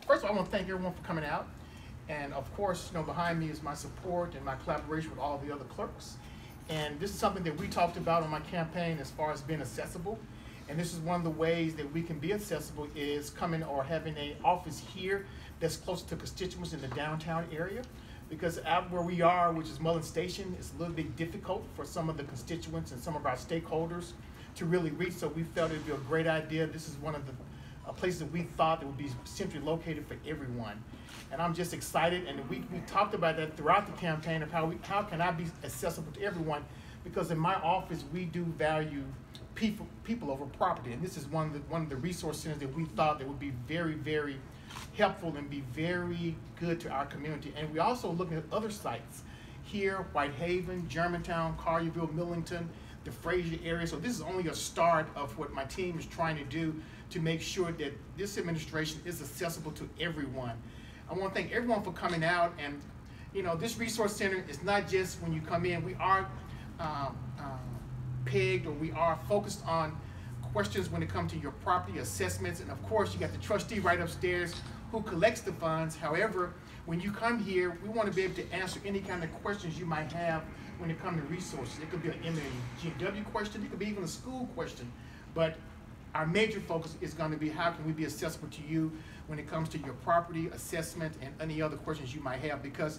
First of all, I want to thank everyone for coming out. And of course, behind me is my support and my collaboration with all the other clerks. And this is something that we talked about on my campaign as far as being accessible. And this is one of the ways that we can be accessible is coming or having an office here that's close to constituents in the downtown area. Because out where we are, which is Mullen Station, it's a little bit difficult for some of the constituents and some of our stakeholders to really reach. So we felt it'd be a great idea. This is one of the places that we thought that would be centrally located for everyone. And I'm just excited, and we talked about that throughout the campaign of how can I be accessible to everyone, because in my office we do value people over property, and this is one of the resource centers that we thought that would be very, very helpful and be very good to our community. And we also looking at other sites here, Whitehaven, Germantown, Collierville, Millington, the Fraser area. So this is only a start of what my team is trying to do to make sure that this administration is accessible to everyone. I want to thank everyone for coming out, and this resource center is not just when you come in. We are pegged, or we are focused on questions when it comes to your property assessments, and of course you got the trustee right upstairs who collects the funds. However, when you come here, we want to be able to answer any kind of questions you might have when it comes to resources. It could be an M&W question, it could be even a school question, but our major focus is going to be how can we be accessible to you when it comes to your property assessment and any other questions you might have. Because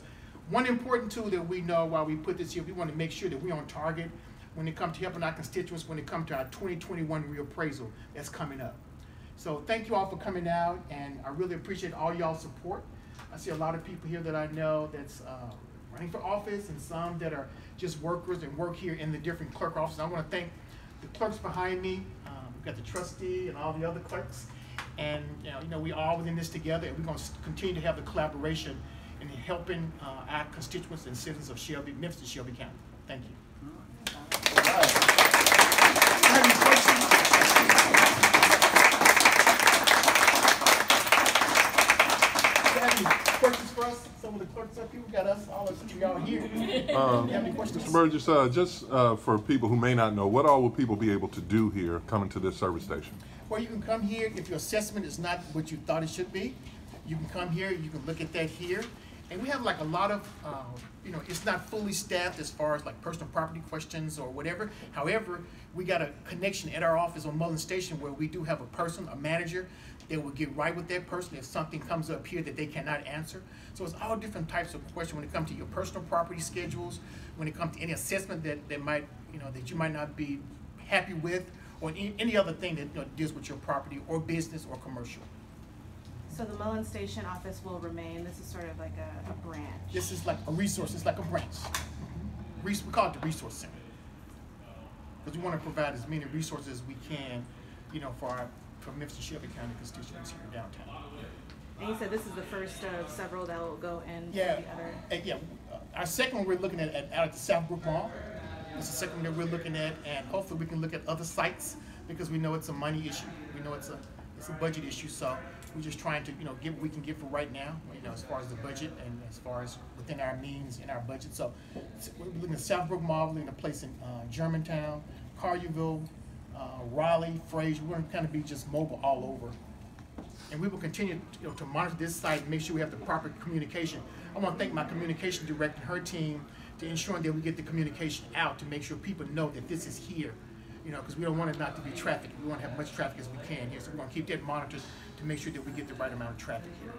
one important tool that we know while we put this here, we want to make sure that we're on target when it comes to helping our constituents when it comes to our 2021 reappraisal that's coming up. So thank you all for coming out, and I really appreciate all y'all's support. I see a lot of people here that I know that's running for office, and some that are just workers and work here in the different clerk offices. I want to thank the clerks behind me. We've got the trustee and all the other clerks, and we all within this together, and we're going to continue to have the collaboration in helping our constituents and citizens of Memphis and Shelby County. Thank you. All right. Any questions? Any questions for us? Some of the clerks up here, we got us, all of us, we all here. Any questions? Mr. Burgess, just for people who may not know, what all will people be able to do here coming to this service station? Well, you can come here if your assessment is not what you thought it should be. You can come here, you can look at that here. And we have like a lot of, it's not fully staffed as far as like personal property questions or whatever. However, we got a connection at our office on Mullen Station where we do have a person, a manager, that will get right with that person if something comes up here that they cannot answer. So it's all different types of questions when it comes to your personal property schedules, when it comes to any assessment that might, that you might not be happy with, or any other thing that deals with your property or business or commercial. So the Mullen Station office will remain. This is sort of like a branch. This is like a resource. It's like a branch. We call it the resource center because we want to provide as many resources as we can, for Memphis and Shelby County constituents here downtown. And you said this is the first of several that will go in. Yeah. The other. Our second one we're looking at out at the Southbrook Mall. It's the second one that we're looking at, and hopefully we can look at other sites because we know it's a money issue. We know it's a budget issue. So we're just trying to, get what we can get for right now, as far as the budget and as far as within our means in our budget. So we're looking at Southbrook Mall, we're looking at a place in Germantown, Collierville, Raleigh, Fraser. We're going to kind of be just mobile all over. And we will continue to monitor this site and make sure we have the proper communication. I want to thank my communication director and her team to ensuring that we get the communication out to make sure people know that this is here. Because we don't want it not to be traffic. We want to have much traffic as we can here. So we're going to keep that monitored to make sure that we get the right amount of traffic here.